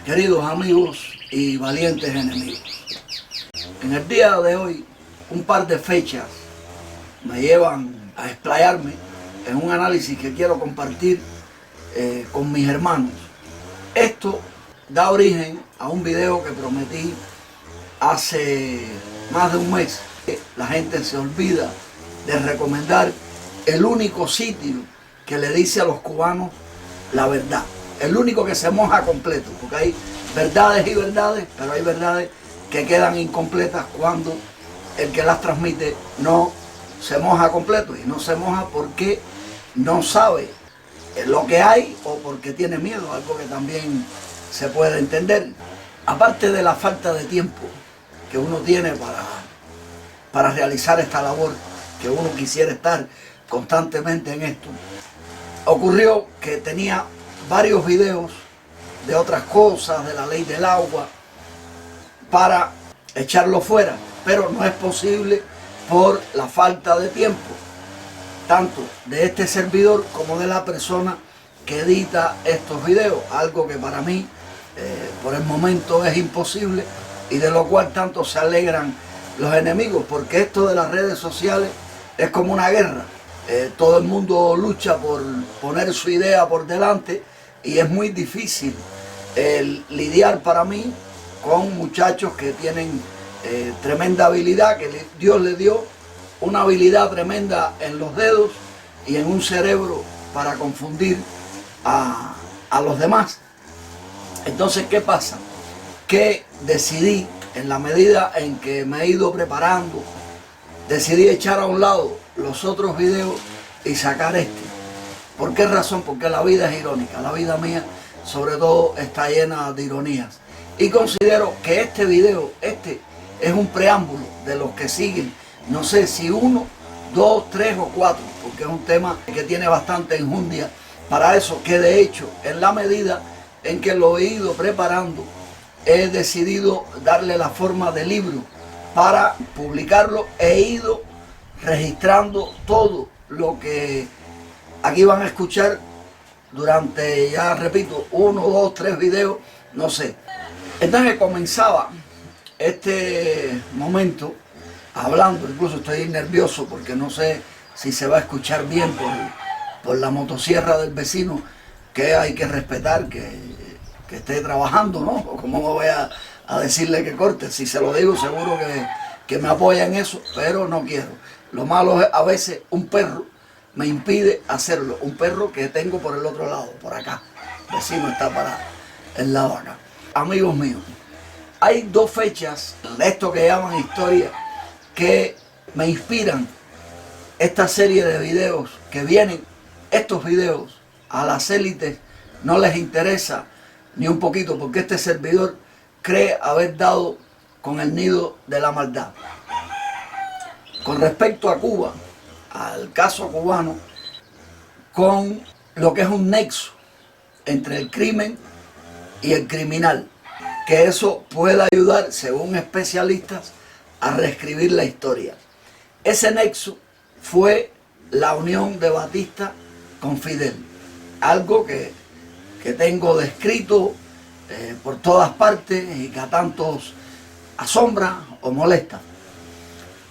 Queridos amigos y valientes enemigos, en el día de hoy un par de fechas me llevan a explayarme en un análisis que quiero compartir con mis hermanos. Esto da origen a un video que prometí hace más de un mes. La gente se olvida de recomendar el único sitio que le dice a los cubanos la verdad. El único que se moja completo, porque hay verdades y verdades, pero hay verdades que quedan incompletas cuando el que las transmite no se moja completo. Y no se moja porque no sabe lo que hay o porque tiene miedo, algo que también se puede entender. Aparte de la falta de tiempo que uno tiene para realizar esta labor, que uno quisiera estar constantemente en esto, ocurrió que tenía varios videos de otras cosas, de la ley del agua, para echarlo fuera, pero no es posible por la falta de tiempo, tanto de este servidor como de la persona que edita estos videos, algo que para mí por el momento es imposible y de lo cual tanto se alegran los enemigos, porque esto de las redes sociales es como una guerra. Todo el mundo lucha por poner su idea por delante y es muy difícil lidiar para mí con muchachos que tienen tremenda habilidad, que Dios les dio una habilidad tremenda en los dedos y en un cerebro para confundir a los demás. Entonces, ¿qué pasa? Que decidí, en la medida en que me he ido preparando, decidí echar a un lado los otros videos y sacar este. ¿Por qué razón? Porque la vida es irónica. La vida mía, sobre todo, está llena de ironías. Y considero que este video, es un preámbulo de los que siguen. No sé si 1, 2, 3 o 4, porque es un tema que tiene bastante enjundia para eso, que de hecho, en la medida en que lo he ido preparando, he decidido darle la forma de libro para publicarlo. He ido registrando todo lo que aquí van a escuchar durante, ya repito, 1, 2, 3 videos, no sé. Entonces comenzaba este momento hablando, incluso estoy nervioso porque no sé si se va a escuchar bien por la motosierra del vecino, que hay que respetar que esté trabajando, ¿no? O cómo voy a decirle que corte. Si se lo digo, seguro que me apoya en eso, pero no quiero. Lo malo es a veces un perro me impide hacerlo. Un perro que tengo por el otro lado, por acá. El vecino está para el lado acá. Amigos míos, hay 2 fechas de esto que llaman historia que me inspiran esta serie de videos que vienen. Estos videos a las élites no les interesa ni un poquito, porque este servidor cree haber dado con el nido de la maldad. Con respecto a Cuba, al caso cubano, con lo que es un nexo entre el crimen y el criminal, que eso puede ayudar, según especialistas, a reescribir la historia. Ese nexo fue la unión de Batista con Fidel, algo que tengo descrito por todas partes y que a tantos asombra o molesta.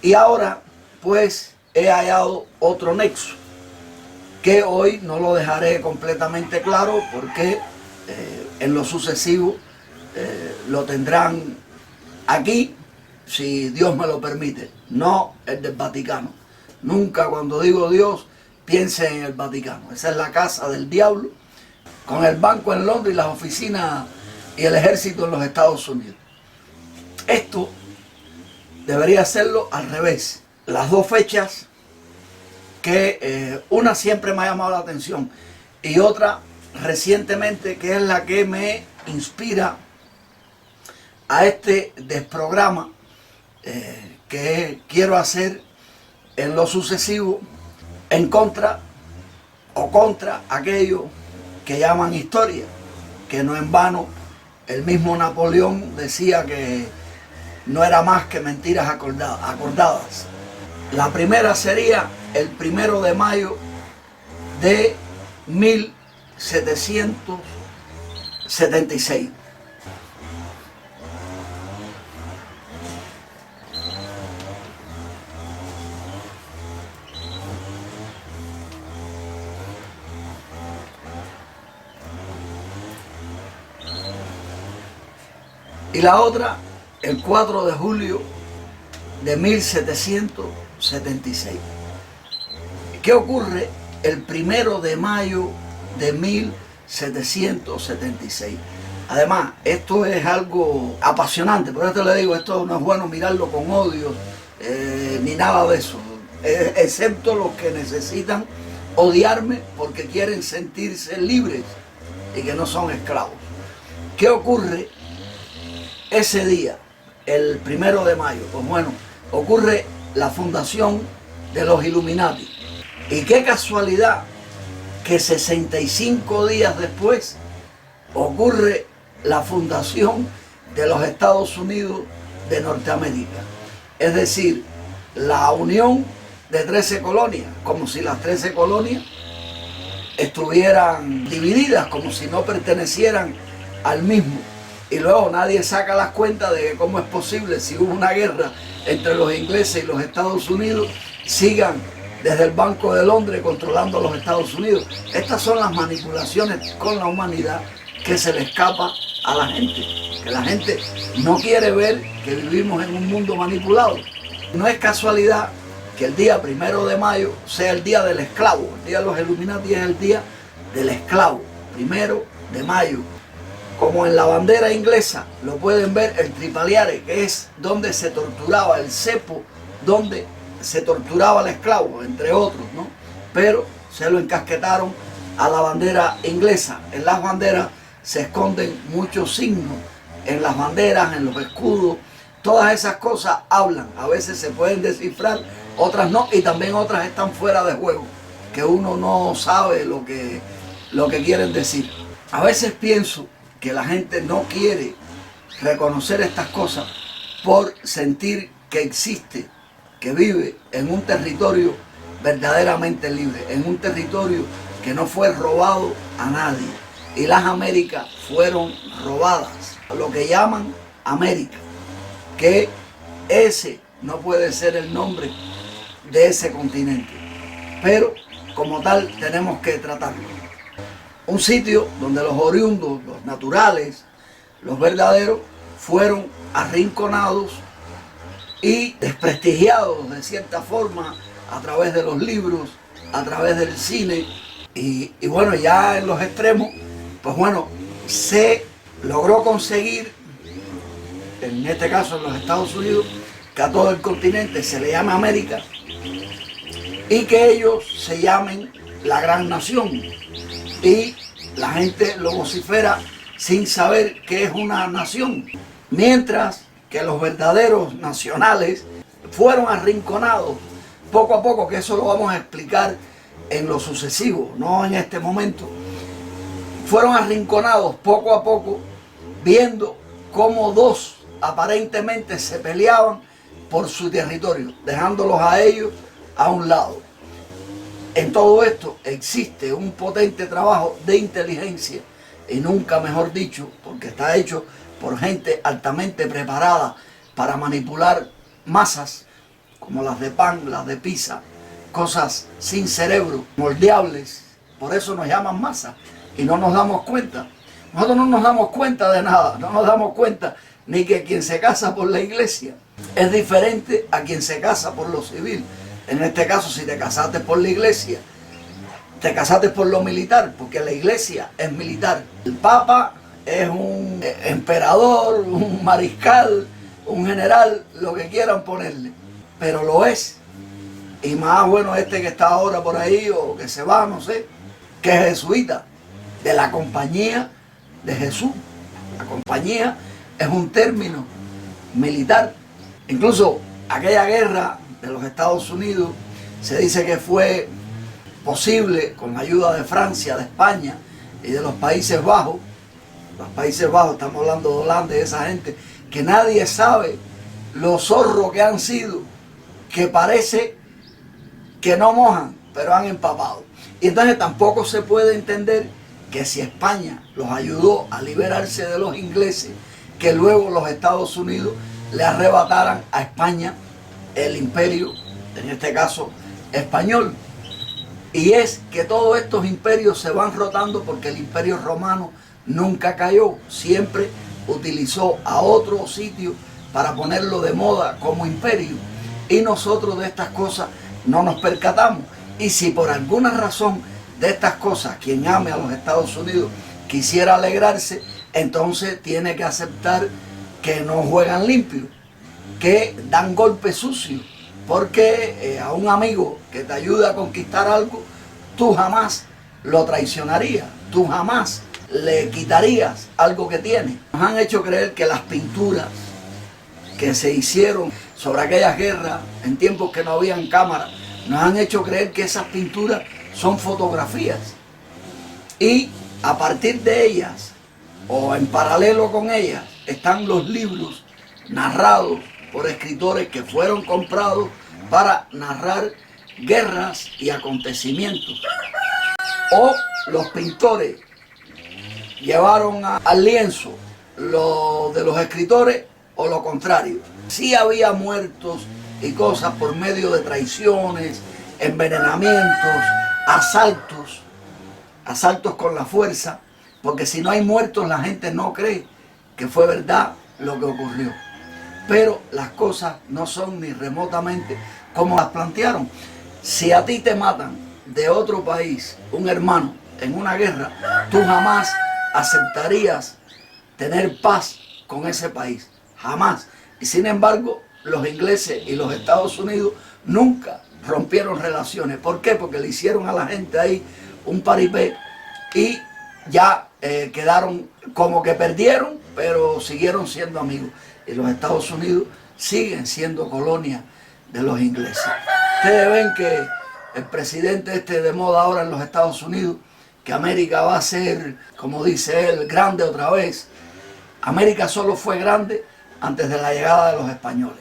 Y ahora pues he hallado otro nexo que hoy no lo dejaré completamente claro porque en lo sucesivo lo tendrán aquí, si Dios me lo permite, no el del Vaticano. Nunca cuando digo Dios piense en el Vaticano. Esa es la casa del diablo, con el banco en Londres y las oficinas y el ejército en los Estados Unidos. Esto debería hacerlo al revés. Las 2 fechas que una siempre me ha llamado la atención y otra recientemente, que es la que me inspira a este desprograma que quiero hacer en lo sucesivo en contra aquello que llaman historia, que no en vano el mismo Napoleón decía que no era más que mentiras acordadas. La primera sería el 1 de mayo de 1776. y la otra el 4 de julio de 1776. ¿Qué ocurre el 1 de mayo de 1776? Además, esto es algo apasionante, por eso le digo, esto no es bueno mirarlo con odio, ni nada de eso, excepto los que necesitan odiarme porque quieren sentirse libres y que no son esclavos. ¿Qué ocurre ese día, el 1 de mayo? Pues bueno, ocurre la fundación de los Illuminati. Y qué casualidad que 65 días después ocurre la fundación de los Estados Unidos de Norteamérica. Es decir, la unión de 13 colonias, como si las 13 colonias estuvieran divididas, como si no pertenecieran al mismo. Y luego nadie saca las cuentas de cómo es posible, si hubo una guerra entre los ingleses y los Estados Unidos, sigan desde el Banco de Londres controlando los Estados Unidos. Estas son las manipulaciones con la humanidad que se le escapa a la gente, que la gente no quiere ver que vivimos en un mundo manipulado. No es casualidad que el día 1 de mayo sea el día del esclavo. El día de los Illuminati es el día del esclavo, 1 de mayo. Como en la bandera inglesa lo pueden ver, el Tripaliare, que es donde se torturaba, el cepo donde se torturaba al esclavo, entre otros, ¿no? Pero se lo encasquetaron a la bandera inglesa. En las banderas se esconden muchos signos, en las banderas, en los escudos, todas esas cosas hablan. A veces se pueden descifrar, otras no, y también otras están fuera de juego, que uno no sabe lo que quieren decir. A veces pienso que la gente no quiere reconocer estas cosas por sentir que existe, que vive en un territorio verdaderamente libre, en un territorio que no fue robado a nadie. Y las Américas fueron robadas, lo que llaman América, que ese no puede ser el nombre de ese continente, pero como tal tenemos que tratarlo. Un sitio donde los oriundos, los naturales, los verdaderos, fueron arrinconados y desprestigiados de cierta forma a través de los libros, a través del cine, y bueno, ya en los extremos, pues bueno, se logró conseguir, en este caso en los Estados Unidos, que a todo el continente se le llame América y que ellos se llamen la gran nación, y la gente lo vocifera sin saber qué es una nación, mientras que los verdaderos nacionales fueron arrinconados poco a poco, que eso lo vamos a explicar en lo sucesivo, no en este momento. Fueron arrinconados poco a poco, viendo cómo dos aparentemente se peleaban por su territorio, dejándolos a ellos a un lado. En todo esto existe un potente trabajo de inteligencia, y nunca mejor dicho, porque está hecho por gente altamente preparada para manipular masas como las de pan, las de pizza, cosas sin cerebro, moldeables. Por eso nos llaman masa y no nos damos cuenta. Nosotros no nos damos cuenta de nada, no nos damos cuenta ni que quien se casa por la iglesia es diferente a quien se casa por lo civil. En este caso, si te casaste por la iglesia, te casaste por lo militar, porque la iglesia es militar. El Papa es un emperador, un mariscal, un general, lo que quieran ponerle, pero lo es. Y más bueno este que está ahora por ahí, o que se va, no sé, que es jesuita, de la compañía de Jesús. La compañía es un término militar. Incluso aquella guerra de los Estados Unidos se dice que fue posible con la ayuda de Francia, de España y de los Países Bajos. Los Países Bajos, estamos hablando de Holanda, de esa gente, que nadie sabe lo zorro que han sido, que parece que no mojan, pero han empapado. Y entonces tampoco se puede entender que si España los ayudó a liberarse de los ingleses, que luego los Estados Unidos le arrebataran a España el imperio, en este caso español. Y es que todos estos imperios se van rotando porque el imperio romano nunca cayó, siempre utilizó a otro sitio para ponerlo de moda como imperio, y nosotros de estas cosas no nos percatamos. Y si por alguna razón de estas cosas quien ame a los Estados Unidos quisiera alegrarse, entonces tiene que aceptar que no juegan limpio, que dan golpes sucios, porque a un amigo que te ayuda a conquistar algo, tú jamás lo traicionarías, tú jamás le quitarías algo que tiene. Nos han hecho creer que las pinturas que se hicieron sobre aquellas guerras en tiempos que no habían cámaras, nos han hecho creer que esas pinturas son fotografías, y a partir de ellas o en paralelo con ellas están los libros narrados por escritores que fueron comprados para narrar guerras y acontecimientos. O los pintores llevaron al lienzo lo de los escritores, o lo contrario. Sí había muertos y cosas por medio de traiciones, envenenamientos, asaltos con la fuerza, porque si no hay muertos la gente no cree que fue verdad lo que ocurrió. Pero las cosas no son ni remotamente como las plantearon. Si a ti te matan de otro país, un hermano, en una guerra, tú jamás aceptarías tener paz con ese país, jamás. Y sin embargo, los ingleses y los Estados Unidos nunca rompieron relaciones. ¿Por qué? Porque le hicieron a la gente ahí un paripé y ya quedaron como que perdieron, pero siguieron siendo amigos. Y los Estados Unidos siguen siendo colonia de los ingleses. Ustedes ven que el presidente de moda ahora en los Estados Unidos, que América va a ser, como dice él, grande otra vez. América solo fue grande antes de la llegada de los españoles.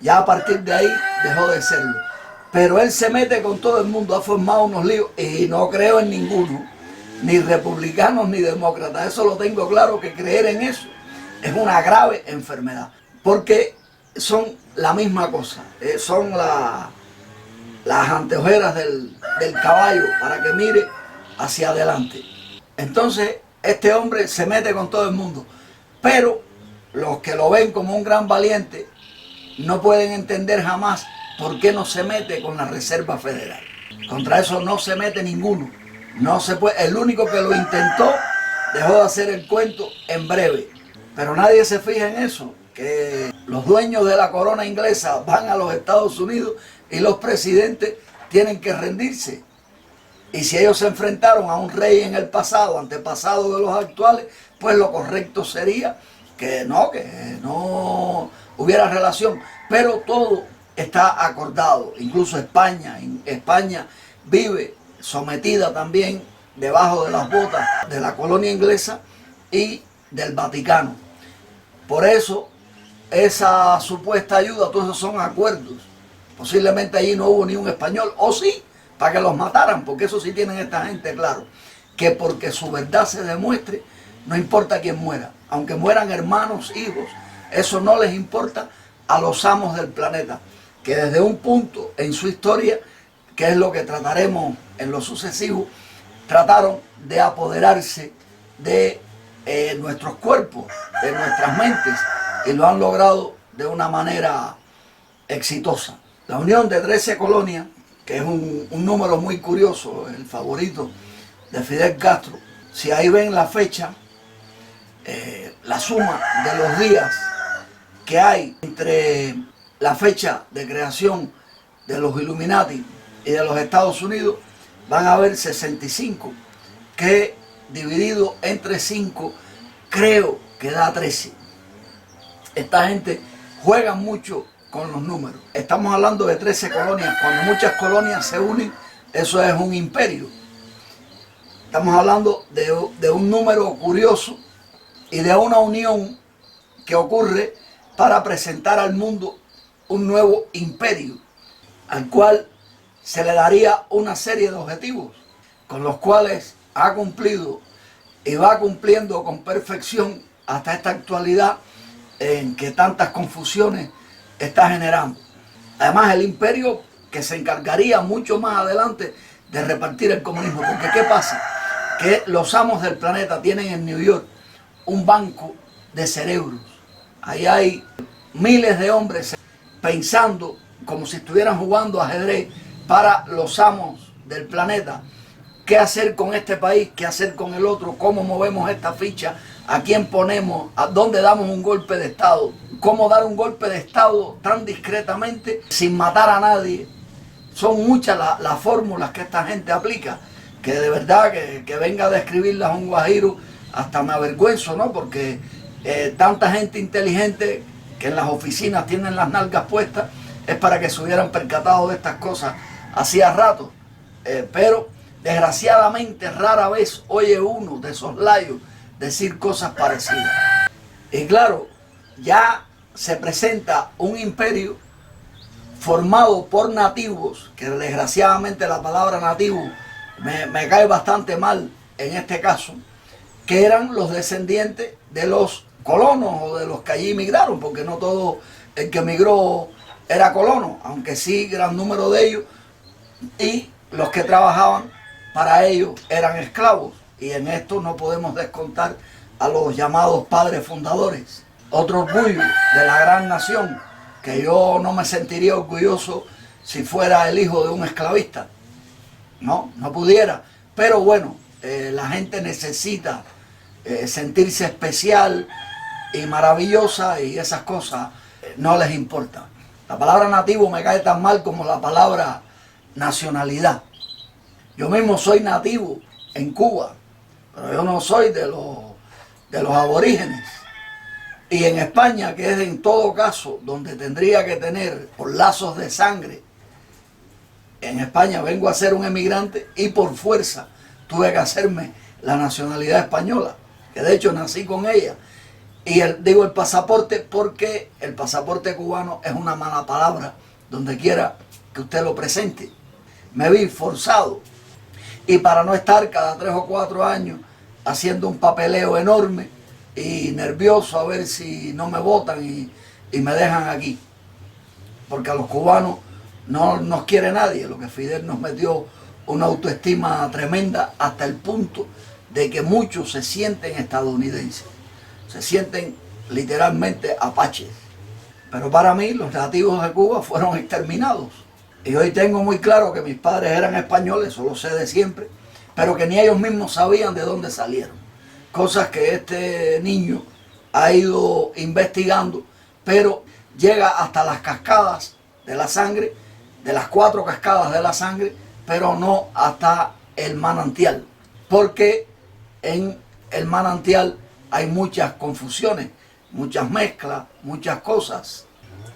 Ya a partir de ahí dejó de serlo. Pero él se mete con todo el mundo, ha formado unos líos, y no creo en ninguno, ni republicanos ni demócratas. Eso lo tengo claro, que creer en eso es una grave enfermedad, porque son la misma cosa, son las anteojeras del caballo para que mire hacia adelante. Entonces este hombre se mete con todo el mundo, pero los que lo ven como un gran valiente no pueden entender jamás por qué no se mete con la Reserva Federal. Contra eso no se mete ninguno, no se puede. El único que lo intentó dejó de hacer el cuento en breve, pero nadie se fija en eso, que los dueños de la corona inglesa van a los Estados Unidos y los presidentes tienen que rendirse. Y si ellos se enfrentaron a un rey en el pasado, antepasado de los actuales, pues lo correcto sería que no hubiera relación. Pero todo está acordado, incluso España vive sometida también debajo de las botas de la colonia inglesa y del Vaticano. Por eso esa supuesta ayuda, todos esos son acuerdos. Posiblemente allí no hubo ni un español, o sí, para que los mataran, porque eso sí tienen esta gente claro, que porque su verdad se demuestre, no importa quién muera, aunque mueran hermanos, hijos, eso no les importa a los amos del planeta, que desde un punto en su historia, que es lo que trataremos en lo sucesivo, trataron de apoderarse de nuestros cuerpos, de nuestras mentes, y lo han logrado de una manera exitosa. La unión de 13 colonias, que es un número muy curioso, el favorito de Fidel Castro, si ahí ven la fecha, la suma de los días que hay entre la fecha de creación de los Illuminati y de los Estados Unidos, van a ver 65, que dividido entre 5, creo que da 13. Esta gente juega mucho con los números. Estamos hablando de 13 colonias. Cuando muchas colonias se unen, eso es un imperio. Estamos hablando de un número curioso y de una unión que ocurre para presentar al mundo un nuevo imperio, al cual se le daría una serie de objetivos, con los cuales ha cumplido y va cumpliendo con perfección hasta esta actualidad en que tantas confusiones está generando. Además, el imperio que se encargaría mucho más adelante de repartir el comunismo, porque ¿qué pasa? Que los amos del planeta tienen en New York un banco de cerebros. Ahí hay miles de hombres pensando como si estuvieran jugando ajedrez para los amos del planeta. ¿Qué hacer con este país? ¿Qué hacer con el otro? ¿Cómo movemos esta ficha? ¿A quién ponemos? ¿A dónde damos un golpe de Estado? ¿Cómo dar un golpe de Estado tan discretamente sin matar a nadie? Son muchas las fórmulas que esta gente aplica, que de verdad que venga a describirlas un guajiro, hasta me avergüenzo, ¿no? Porque tanta gente inteligente que en las oficinas tienen las nalgas puestas, es para que se hubieran percatado de estas cosas hacía rato. Pero desgraciadamente rara vez oye uno de esos layos decir cosas parecidas. Y claro, ya se presenta un imperio formado por nativos, que desgraciadamente la palabra nativo me cae bastante mal en este caso, que eran los descendientes de los colonos o de los que allí migraron, porque no todo el que migró era colono, aunque sí gran número de ellos, y los que trabajaban para ellos eran esclavos, y en esto no podemos descontar a los llamados padres fundadores. Otro orgullo de la gran nación, que yo no me sentiría orgulloso si fuera el hijo de un esclavista, no pudiera, pero bueno, la gente necesita sentirse especial y maravillosa, y esas cosas no les importan. La palabra nativo me cae tan mal como la palabra nacionalidad. Yo mismo soy nativo en Cuba, pero yo no soy de los aborígenes. Y en España, que es en todo caso donde tendría que tener por lazos de sangre, en España vengo a ser un emigrante y por fuerza tuve que hacerme la nacionalidad española, que de hecho nací con ella. Y digo el pasaporte porque el pasaporte cubano es una mala palabra donde quiera que usted lo presente. Me vi forzado, y para no estar cada 3 o 4 años haciendo un papeleo enorme y nervioso a ver si no me votan y me dejan aquí, porque a los cubanos no nos quiere nadie. Lo que Fidel nos metió una autoestima tremenda hasta el punto de que muchos se sienten estadounidenses, se sienten literalmente apaches. Pero para mí los nativos de Cuba fueron exterminados. Y hoy tengo muy claro que mis padres eran españoles, eso lo sé de siempre, pero que ni ellos mismos sabían de dónde salieron. Cosas que este niño ha ido investigando, pero llega hasta las cascadas de la sangre, de las 4 cascadas de la sangre, pero no hasta el manantial, porque en el manantial hay muchas confusiones, muchas mezclas, muchas cosas.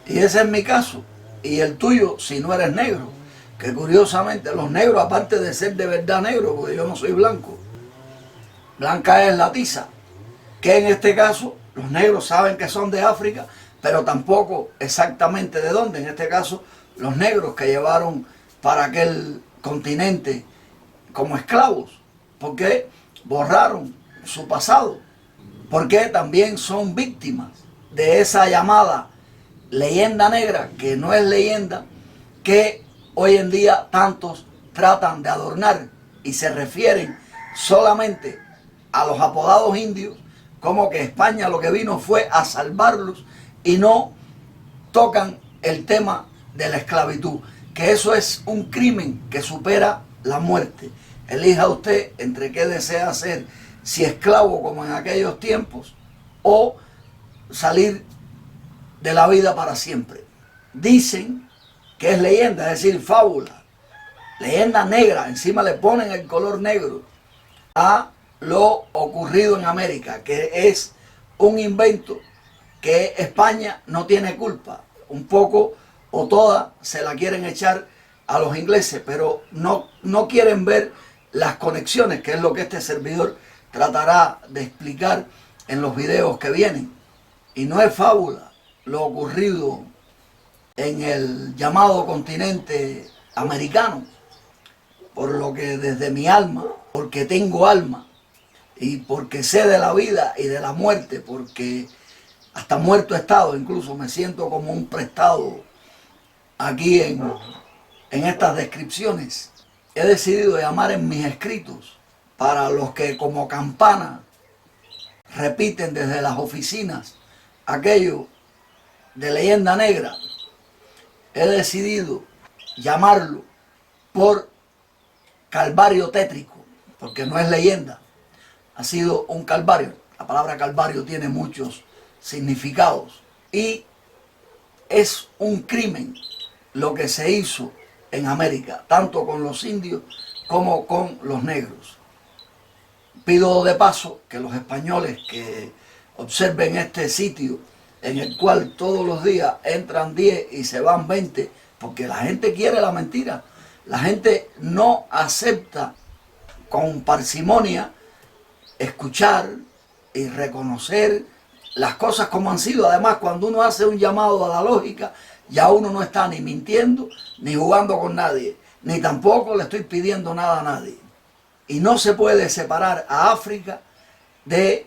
Y ese es mi caso. Y el tuyo, si no eres negro, que curiosamente los negros, aparte de ser de verdad negros, porque yo no soy blanco, blanca es la tiza, que en este caso los negros saben que son de África, pero tampoco exactamente de dónde. En este caso, los negros que llevaron para aquel continente como esclavos, porque borraron su pasado, porque también son víctimas de esa llamada leyenda negra, que no es leyenda, que hoy en día tantos tratan de adornar y se refieren solamente a los apodados indios, como que España lo que vino fue a salvarlos, y no tocan el tema de la esclavitud, que eso es un crimen que supera la muerte. Elija usted entre qué desea ser, si esclavo como en aquellos tiempos o salir de la vida para siempre. Dicen que es leyenda, es decir, fábula, leyenda negra, encima le ponen el color negro a lo ocurrido en América, que es un invento que España no tiene culpa, un poco o toda se la quieren echar a los ingleses, pero no quieren ver las conexiones, que es lo que este servidor tratará de explicar en los videos que vienen. Y no es fábula lo ocurrido en el llamado continente americano, por lo que desde mi alma, porque tengo alma y porque sé de la vida y de la muerte, porque hasta muerto he estado, incluso me siento como un prestado aquí en estas descripciones, he decidido llamar en mis escritos, para los que como campana repiten desde las oficinas aquello de leyenda negra, he decidido llamarlo por calvario tétrico, porque no es leyenda, ha sido un calvario. La palabra calvario tiene muchos significados y es un crimen lo que se hizo en América, tanto con los indios como con los negros. Pido de paso que los españoles que observen este sitio en el cual todos los días entran 10 y se van 20, porque la gente quiere la mentira, la gente no acepta con parsimonia escuchar y reconocer las cosas como han sido. Además, cuando uno hace un llamado a la lógica, ya uno no está ni mintiendo, ni jugando con nadie, ni tampoco le estoy pidiendo nada a nadie. Y no se puede separar a África de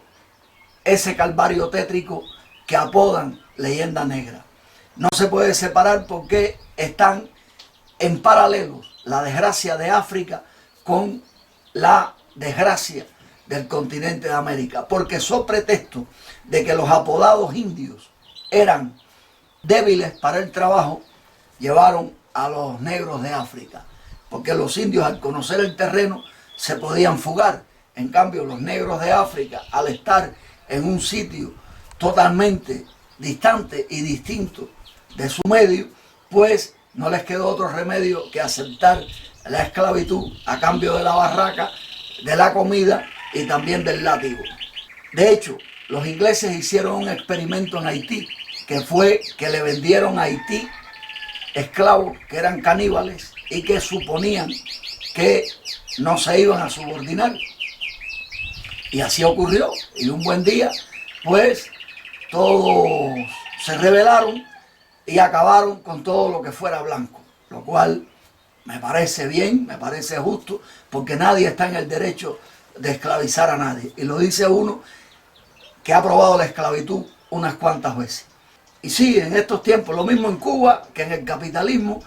ese calvario tétrico que apodan leyenda negra. No se puede separar porque están en paralelos la desgracia de África con la desgracia del continente de América, porque sobre pretexto de que los apodados indios eran débiles para el trabajo, llevaron a los negros de África, porque los indios al conocer el terreno se podían fugar. En cambio, los negros de África, al estar en un sitio totalmente distante y distinto de su medio, pues no les quedó otro remedio que aceptar la esclavitud a cambio de la barraca, de la comida y también del látigo. De hecho, los ingleses hicieron un experimento en Haití, que fue que le vendieron a Haití esclavos que eran caníbales y que suponían que no se iban a subordinar. Y así ocurrió. Y un buen día, pues, todos se rebelaron y acabaron con todo lo que fuera blanco, lo cual me parece bien, me parece justo, porque nadie está en el derecho de esclavizar a nadie. Y lo dice uno que ha probado la esclavitud unas cuantas veces. Y sí, en estos tiempos, lo mismo en Cuba que en el capitalismo,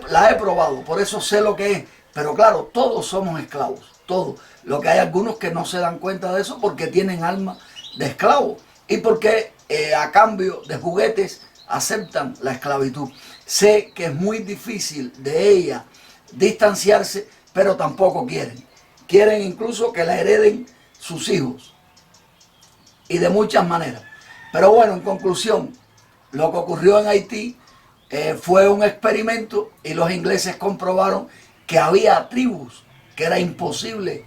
la he probado, por eso sé lo que es. Pero claro, todos somos esclavos, todos. Lo que hay algunos que no se dan cuenta de eso porque tienen alma de esclavo y porque a cambio de juguetes aceptan la esclavitud. Sé que es muy difícil de ella distanciarse, pero tampoco quieren. Quieren incluso que la hereden sus hijos y de muchas maneras. Pero bueno, en conclusión, lo que ocurrió en Haití fue un experimento y los ingleses comprobaron que había tribus que era imposible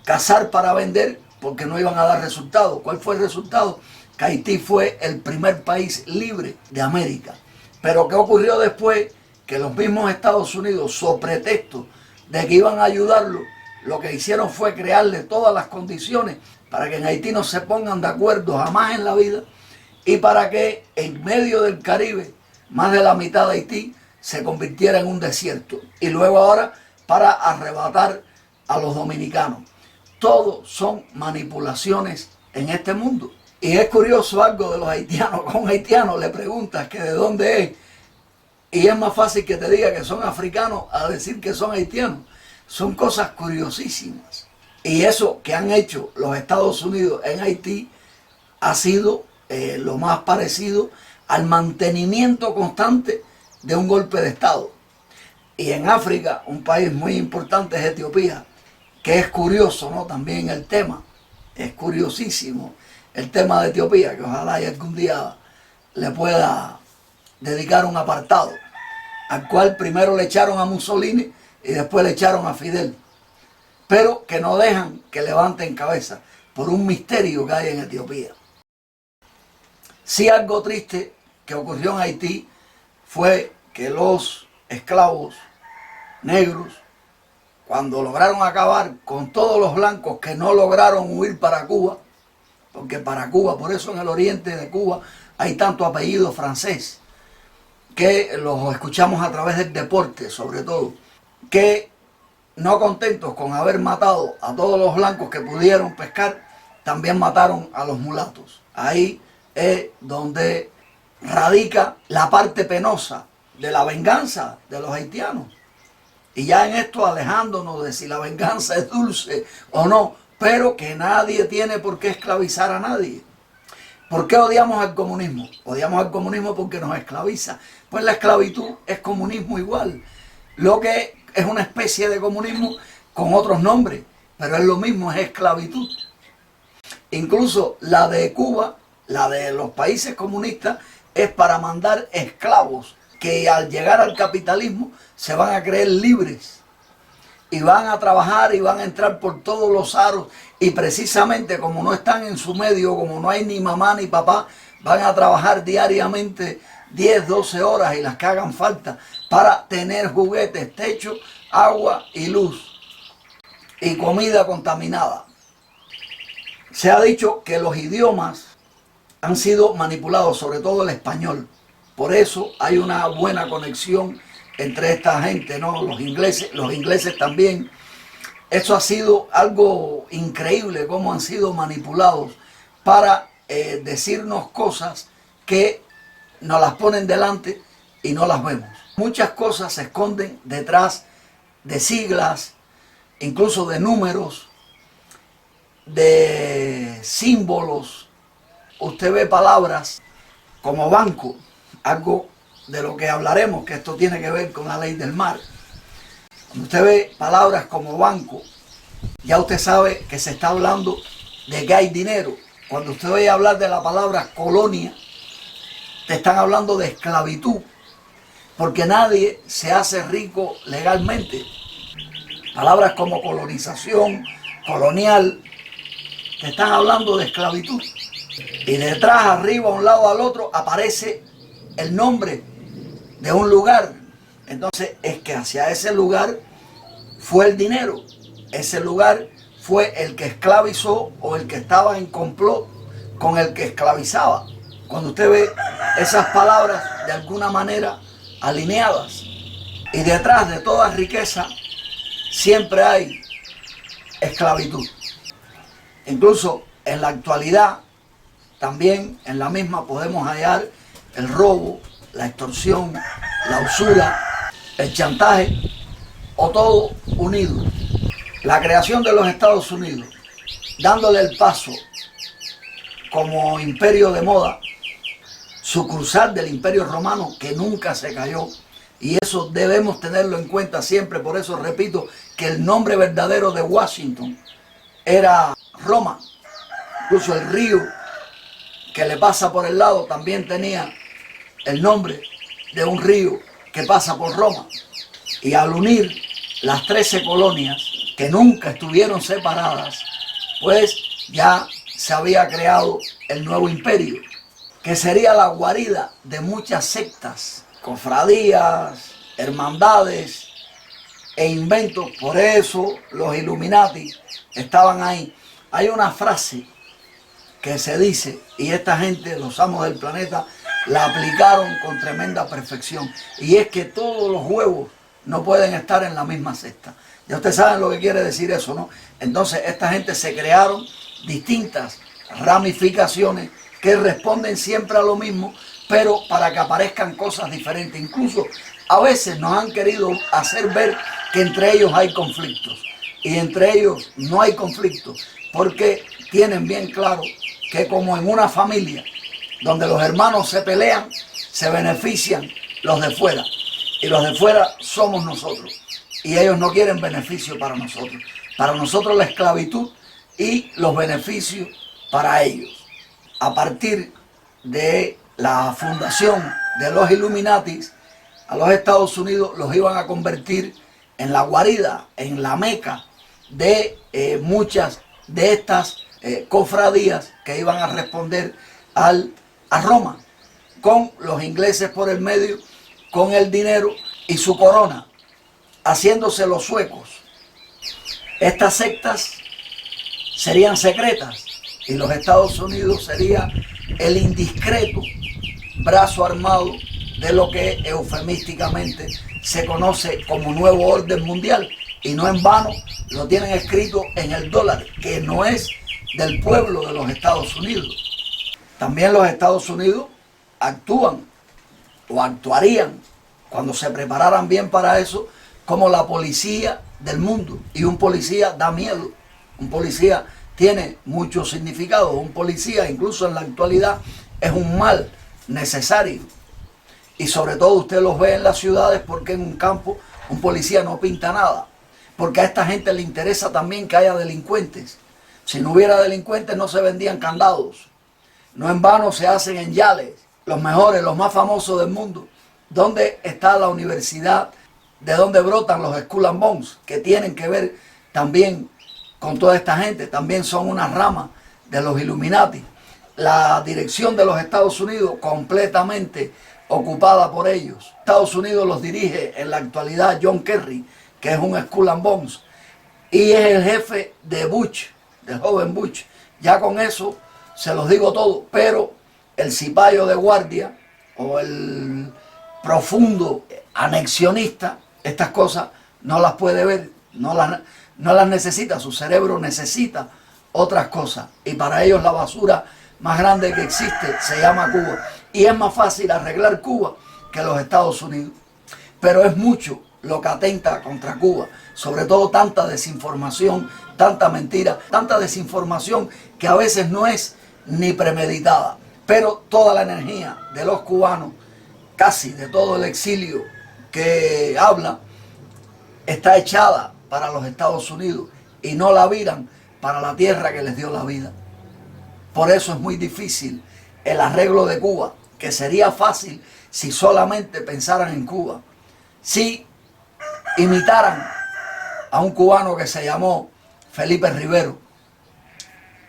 cazar para vender porque no iban a dar resultado. ¿Cuál fue el resultado? Que Haití fue el primer país libre de América. Pero ¿qué ocurrió después? Que los mismos Estados Unidos, sobre pretexto de que iban a ayudarlo, lo que hicieron fue crearle todas las condiciones para que en Haití no se pongan de acuerdo jamás en la vida y para que en medio del Caribe, más de la mitad de Haití se convirtiera en un desierto. Y luego ahora para arrebatar a los dominicanos. Todo son manipulaciones en este mundo. Y es curioso algo de los haitianos. Con un haitiano le preguntas que de dónde es y es más fácil que te diga que son africanos a decir que son haitianos. Son cosas curiosísimas. Y eso que han hecho los Estados Unidos en Haití ha sido lo más parecido al mantenimiento constante de un golpe de Estado. Y en África, un país muy importante es Etiopía, que es curioso, ¿no? También el tema, es curiosísimo el tema de Etiopía, que ojalá y algún día le pueda dedicar un apartado, al cual primero le echaron a Mussolini y después le echaron a Fidel, pero que no dejan que levanten cabeza por un misterio que hay en Etiopía. Sí, algo triste que ocurrió en Haití fue que los esclavos negros, cuando lograron acabar con todos los blancos que no lograron huir para Cuba, porque para Cuba, por eso en el oriente de Cuba hay tanto apellido francés, que los escuchamos a través del deporte sobre todo, que no contentos con haber matado a todos los blancos que pudieron pescar, también mataron a los mulatos. Ahí es donde radica la parte penosa de la venganza de los haitianos. Y ya en esto alejándonos de si la venganza es dulce o no, pero que nadie tiene por qué esclavizar a nadie. ¿Por qué odiamos al comunismo? Odiamos al comunismo porque nos esclaviza. Pues la esclavitud es comunismo igual. Lo que es una especie de comunismo con otros nombres, pero es lo mismo, es esclavitud. Incluso la de Cuba, la de los países comunistas, es para mandar esclavos que al llegar al capitalismo se van a creer libres y van a trabajar y van a entrar por todos los aros, y precisamente como no están en su medio, como no hay ni mamá ni papá, van a trabajar diariamente 10, 12 horas y las que hagan falta para tener juguetes, techo, agua y luz y comida contaminada. Se ha dicho que los idiomas han sido manipulados, sobre todo el español. Por eso hay una buena conexión entre esta gente, ¿no? Los ingleses también. Eso ha sido algo increíble, cómo han sido manipulados para decirnos cosas que nos las ponen delante y no las vemos. Muchas cosas se esconden detrás de siglas, incluso de números, de símbolos. Usted ve palabras como banco, algo de lo que hablaremos, que esto tiene que ver con la ley del mar. Cuando usted ve palabras como banco, ya usted sabe que se está hablando de que hay dinero. Cuando usted oye hablar de la palabra colonia, te están hablando de esclavitud, porque nadie se hace rico legalmente. Palabras como colonización, colonial, te están hablando de esclavitud. Y detrás, arriba, a un lado, al otro, aparece el nombre de un lugar. Entonces es que hacia ese lugar fue el dinero. Ese lugar fue el que esclavizó o el que estaba en complot con el que esclavizaba. Cuando usted ve esas palabras de alguna manera alineadas, y detrás de toda riqueza siempre hay esclavitud. Incluso en la actualidad también en la misma podemos hallar el robo, la extorsión, la usura, el chantaje, o todo unido. La creación de los Estados Unidos, dándole el paso como imperio de moda, sucursal del Imperio Romano que nunca se cayó, y eso debemos tenerlo en cuenta siempre. Por eso repito que el nombre verdadero de Washington era Roma. Incluso el río que le pasa por el lado también tenía el nombre de un río que pasa por Roma. Y al unir las 13 colonias que nunca estuvieron separadas, pues ya se había creado el nuevo imperio, que sería la guarida de muchas sectas, cofradías, hermandades e inventos. Por eso los Illuminati estaban ahí. Hay una frase que se dice, y esta gente, los amos del planeta, la aplicaron con tremenda perfección, y es que todos los huevos no pueden estar en la misma cesta. Ya ustedes saben lo que quiere decir eso, ¿no? Entonces esta gente se crearon distintas ramificaciones que responden siempre a lo mismo, pero para que aparezcan cosas diferentes. Incluso a veces nos han querido hacer ver que entre ellos hay conflictos, y entre ellos no hay conflictos, porque tienen bien claro que como en una familia donde los hermanos se pelean, se benefician los de fuera, y los de fuera somos nosotros, y ellos no quieren beneficio para nosotros. Para nosotros la esclavitud y los beneficios para ellos. A partir de la fundación de los Illuminatis, a los Estados Unidos los iban a convertir en la guarida, en la meca de muchas de estas cofradías que iban a responder a Roma, con los ingleses por el medio, con el dinero y su corona, haciéndose los suecos. Estas sectas serían secretas y los Estados Unidos sería el indiscreto brazo armado de lo que eufemísticamente se conoce como nuevo orden mundial, y no en vano lo tienen escrito en el dólar, que no es del pueblo de los Estados Unidos. También los Estados Unidos actúan o actuarían, cuando se prepararan bien para eso, como la policía del mundo, y un policía da miedo. Un policía tiene muchos significados. Un policía, incluso en la actualidad, es un mal necesario. Y sobre todo usted los ve en las ciudades porque en un campo un policía no pinta nada. Porque a esta gente le interesa también que haya delincuentes. Si no hubiera delincuentes no se vendían candados. No en vano se hacen en Yales, los mejores, los más famosos del mundo. ¿Dónde está la universidad? ¿De dónde brotan los Skull and Bones? Que tienen que ver también con toda esta gente. También son una rama de los Illuminati. La dirección de los Estados Unidos completamente ocupada por ellos. Estados Unidos los dirige en la actualidad John Kerry, que es un Skull and Bones. Y es el jefe de Bush, del joven Bush. Ya con eso se los digo todo, pero el cipayo de guardia o el profundo anexionista, estas cosas no las puede ver, no las necesita, su cerebro necesita otras cosas. Y para ellos la basura más grande que existe se llama Cuba. Y es más fácil arreglar Cuba que los Estados Unidos. Pero es mucho lo que atenta contra Cuba, sobre todo tanta desinformación, tanta mentira, tanta desinformación que a veces no es ni premeditada, pero toda la energía de los cubanos, casi de todo el exilio que habla, está echada para los Estados Unidos y no la viran para la tierra que les dio la vida. Por eso es muy difícil el arreglo de Cuba, que sería fácil si solamente pensaran en Cuba, si imitaran a un cubano que se llamó Felipe Rivero.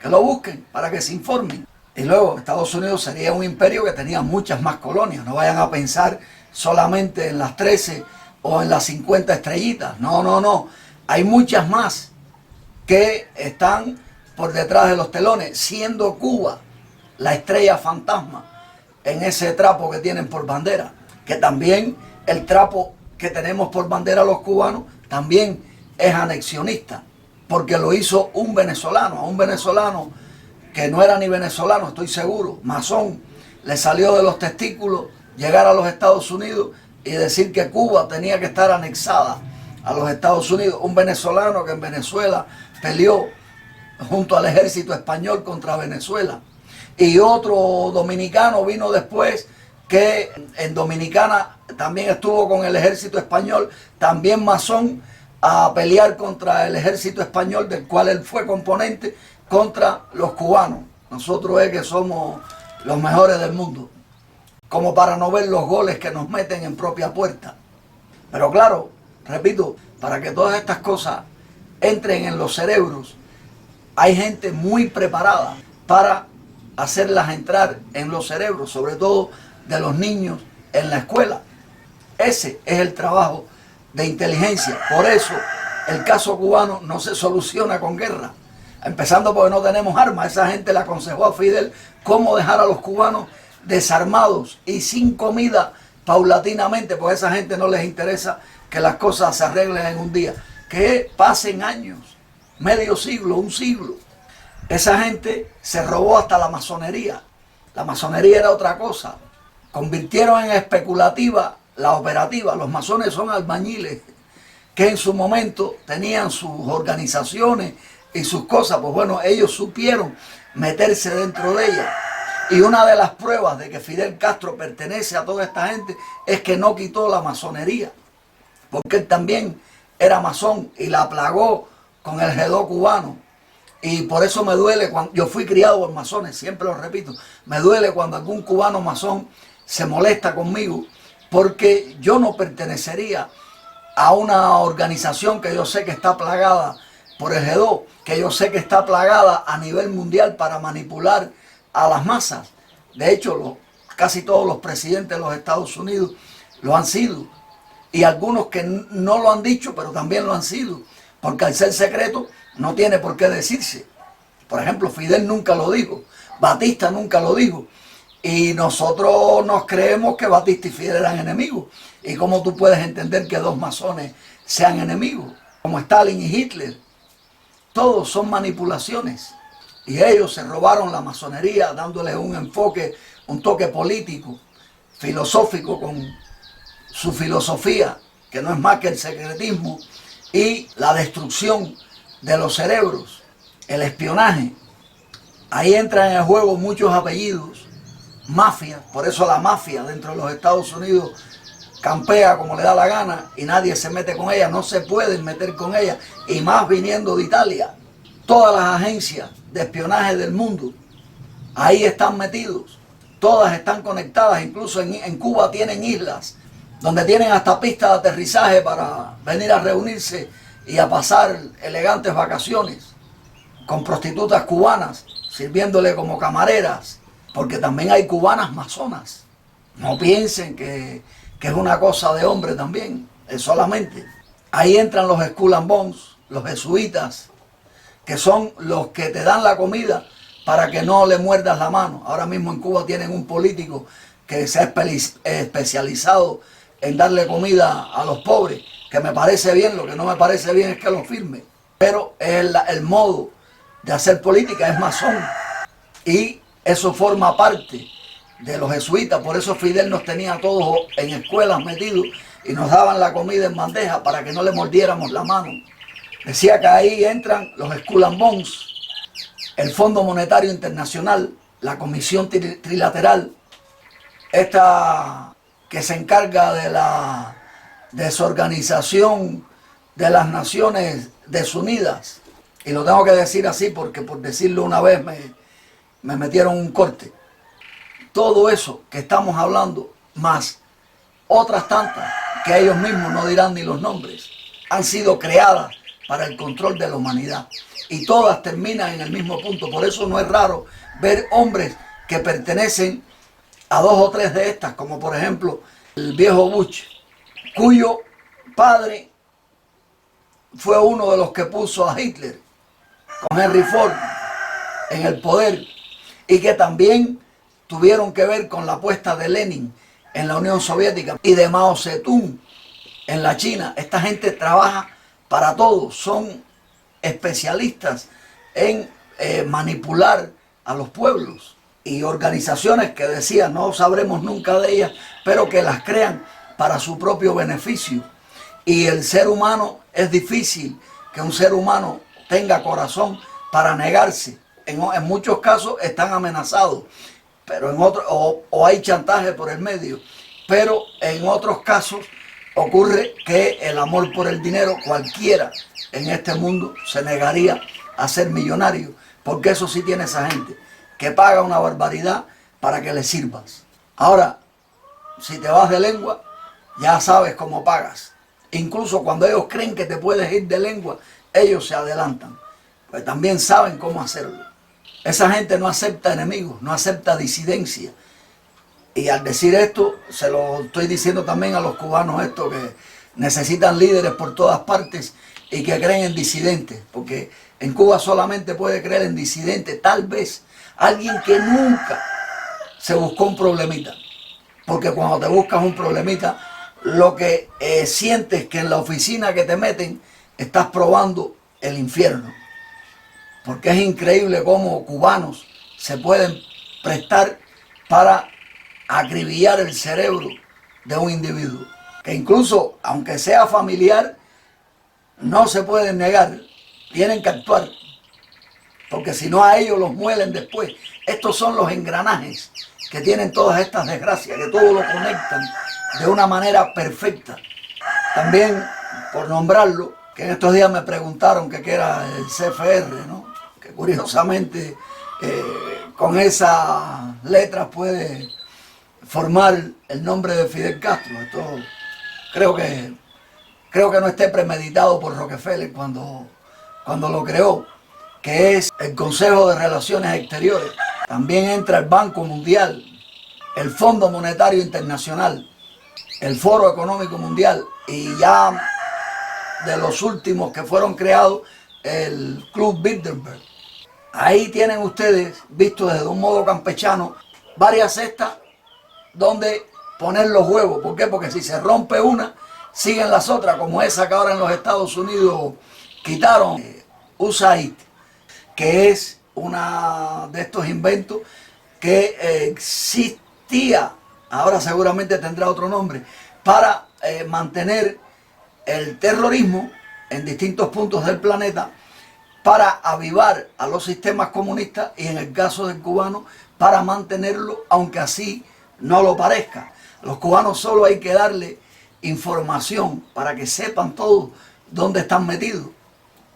Que lo busquen para que se informen. Y luego Estados Unidos sería un imperio que tenía muchas más colonias. No vayan a pensar solamente en las 13 o en las 50 estrellitas. No, no, no. Hay muchas más que están por detrás de los telones, siendo Cuba la estrella fantasma en ese trapo que tienen por bandera. Que también el trapo que tenemos por bandera los cubanos también es anexionista, porque lo hizo un venezolano, a un venezolano que no era ni venezolano, estoy seguro, masón, le salió de los testículos llegar a los Estados Unidos y decir que Cuba tenía que estar anexada a los Estados Unidos. Un venezolano que en Venezuela peleó junto al ejército español contra Venezuela. Y otro dominicano vino después que en Dominicana también estuvo con el ejército español, también masón, a pelear contra el ejército español, del cual él fue componente, contra los cubanos. Nosotros es que somos los mejores del mundo, como para no ver los goles que nos meten en propia puerta. Pero claro, repito, para que todas estas cosas entren en los cerebros, hay gente muy preparada para hacerlas entrar en los cerebros, sobre todo de los niños en la escuela. Ese es el trabajo de inteligencia. Por eso el caso cubano no se soluciona con guerra, empezando porque no tenemos armas. Esa gente le aconsejó a Fidel cómo dejar a los cubanos desarmados y sin comida paulatinamente, porque a esa gente no les interesa que las cosas se arreglen en un día, que pasen años, medio siglo, un siglo. Esa gente se robó hasta la masonería. La masonería era otra cosa. Convirtieron en especulativa la operativa. Los masones son albañiles que en su momento tenían sus organizaciones y sus cosas. Pues bueno, ellos supieron meterse dentro de ellas. Y una de las pruebas de que Fidel Castro pertenece a toda esta gente es que no quitó la masonería, porque él también era masón y la plagó con el G2 cubano. Y por eso me duele cuando yo fui criado por masones, siempre lo repito, me duele cuando algún cubano masón se molesta conmigo, porque yo no pertenecería a una organización que yo sé que está plagada por el G2, que yo sé que está plagada a nivel mundial para manipular a las masas. De hecho, casi todos los presidentes de los Estados Unidos lo han sido, y algunos que no lo han dicho, pero también lo han sido, porque al ser secreto no tiene por qué decirse. Por ejemplo, Fidel nunca lo dijo, Batista nunca lo dijo, y nosotros nos creemos que Batista y Fidel eran enemigos. ¿Y cómo tú puedes entender que dos masones sean enemigos? Como Stalin y Hitler. Todos son manipulaciones. Y ellos se robaron la masonería dándole un enfoque, un toque político, filosófico, con su filosofía, que no es más que el secretismo y la destrucción de los cerebros. el espionaje. Ahí entran en el juego muchos apellidos, mafias, por eso la mafia dentro de los Estados Unidos campea como le da la gana y nadie se mete con ella, no se pueden meter con ella, y más viniendo de Italia. Todas las agencias de espionaje del mundo ahí están metidos, todas están conectadas, incluso en Cuba tienen islas donde tienen hasta pistas de aterrizaje para venir a reunirse y a pasar elegantes vacaciones con prostitutas cubanas sirviéndole como camareras, porque también hay cubanas masonas. No piensen que es una cosa de hombre también, es solamente. Ahí entran los Skull and Bones, los jesuitas, que son los que te dan la comida para que no le muerdas la mano. Ahora mismo en Cuba tienen un político que se ha especializado en darle comida a los pobres, que me parece bien. Lo que no me parece bien es que lo firme, pero el modo de hacer política es masón, y eso forma parte de los jesuitas. Por eso Fidel nos tenía a todos en escuelas metidos y nos daban la comida en bandeja para que no le mordiéramos la mano. Decía que ahí entran los Skull and Bones, el Fondo Monetario Internacional, la Comisión Trilateral, esta que se encarga de la desorganización de las Naciones Desunidas. Y lo tengo que decir así porque por decirlo una vez me metieron un corte. Todo eso que estamos hablando, más otras tantas que ellos mismos no dirán ni los nombres, han sido creadas para el control de la humanidad. Y todas terminan en el mismo punto. Por eso no es raro ver hombres que pertenecen a dos o tres de estas, como por ejemplo el viejo Bush, cuyo padre fue uno de los que puso a Hitler con Henry Ford en el poder, y que también tuvieron que ver con la puesta de Lenin en la Unión Soviética y de Mao Zedong en la China. Esta gente trabaja para todos, son especialistas en manipular a los pueblos, y organizaciones que decían no sabremos nunca de ellas, pero que las crean para su propio beneficio. Y el ser humano, es difícil que un ser humano tenga corazón para negarse. En muchos casos están amenazados, pero en otros, o hay chantaje por el medio, pero en otros casos ocurre que el amor por el dinero, cualquiera en este mundo se negaría a ser millonario, porque eso sí tiene esa gente, que paga una barbaridad para que le sirvas. Ahora, si te vas de lengua, ya sabes cómo pagas. Incluso cuando ellos creen que te puedes ir de lengua, ellos se adelantan, pues también saben cómo hacerlo. Esa gente no acepta enemigos, no acepta disidencia. Y al decir esto, se lo estoy diciendo también a los cubanos estos que necesitan líderes por todas partes y que creen en disidentes, porque en Cuba solamente puede creer en disidentes, tal vez alguien que nunca se buscó un problemita. Porque cuando te buscas un problemita, lo que sientes que en la oficina que te meten estás probando el infierno. Porque es increíble cómo cubanos se pueden prestar para acribillar el cerebro de un individuo. Que incluso, aunque sea familiar, no se pueden negar, tienen que actuar. Porque si no, a ellos los muelen después. Estos son los engranajes que tienen todas estas desgracias, que todo lo conectan de una manera perfecta. También, por nombrarlo, que en estos días me preguntaron que qué era el CFR, ¿no? Que curiosamente con esas letras puede formar el nombre de Fidel Castro. Esto creo que no esté premeditado por Rockefeller cuando lo creó, que es el Consejo de Relaciones Exteriores. También entra el Banco Mundial, el Fondo Monetario Internacional, el Foro Económico Mundial, y ya de los últimos que fueron creados, el Club Bilderberg. Ahí tienen ustedes, visto desde un modo campechano, varias cestas donde poner los huevos. ¿Por qué? Porque si se rompe una, siguen las otras, como esa que ahora en los Estados Unidos quitaron, USAID, que es una de estos inventos que existía, ahora seguramente tendrá otro nombre, para mantener el terrorismo en distintos puntos del planeta, para avivar a los sistemas comunistas y en el caso del cubano para mantenerlo, aunque así no lo parezca. A los cubanos solo hay que darle información para que sepan todos dónde están metidos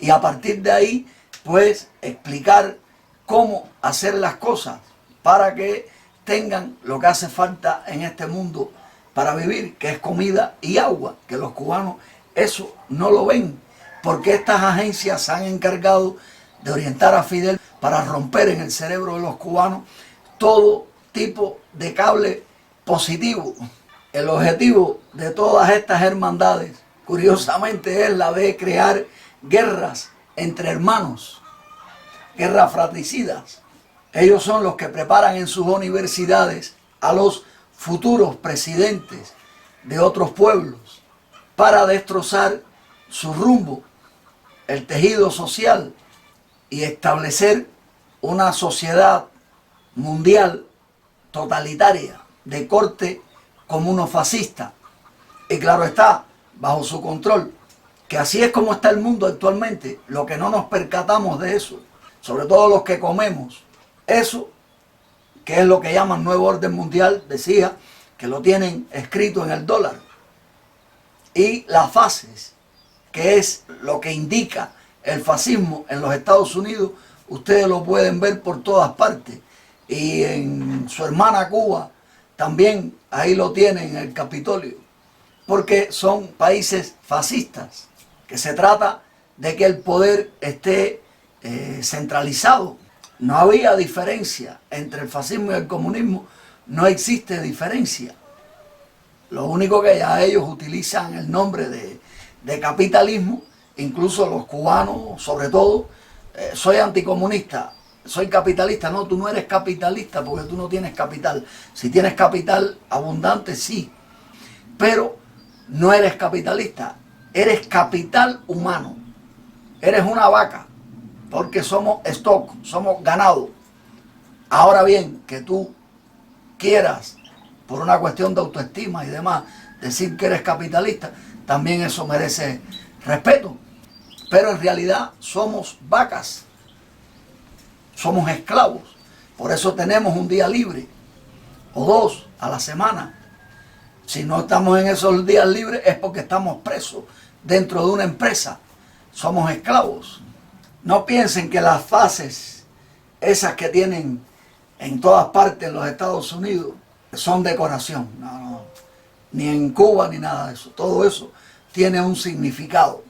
y a partir de ahí pues explicar cómo hacer las cosas para que tengan lo que hace falta en este mundo para vivir, que es comida y agua, que los cubanos eso no lo ven, porque estas agencias se han encargado de orientar a Fidel para romper en el cerebro de los cubanos todo tipo de cable positivo. El objetivo de todas estas hermandades, curiosamente, es la de crear guerras entre hermanos, guerras fratricidas. Ellos son los que preparan en sus universidades a los futuros presidentes de otros pueblos para destrozar su rumbo, el tejido social y establecer una sociedad mundial totalitaria de corte comunofascista. Y claro está, bajo su control, que así es como está el mundo actualmente. Lo que no nos percatamos de eso, sobre todo los que comemos, eso que es lo que llaman nuevo orden mundial, decía que lo tienen escrito en el dólar. Y las fases, que es lo que indica el fascismo en los Estados Unidos, ustedes lo pueden ver por todas partes. Y en su hermana Cuba también ahí lo tienen en el Capitolio. Porque son países fascistas, que se trata de que el poder esté centralizado. No había diferencia entre el fascismo y el comunismo, no existe diferencia. Lo único que ya ellos utilizan el nombre de capitalismo, incluso los cubanos, sobre todo, soy anticomunista, soy capitalista. No, tú no eres capitalista porque tú no tienes capital. Si tienes capital abundante, sí, pero no eres capitalista, eres capital humano, eres una vaca. Porque somos stock, somos ganado. Ahora bien, que tú quieras, por una cuestión de autoestima y demás, decir que eres capitalista, también eso merece respeto. Pero en realidad somos vacas, somos esclavos. Por eso tenemos un día libre, o dos a la semana. Si no estamos en esos días libres es porque estamos presos dentro de una empresa. Somos esclavos. No piensen que las fases, esas que tienen en todas partes en los Estados Unidos, son decoración. No, no. Ni en Cuba ni nada de eso. Todo eso tiene un significado.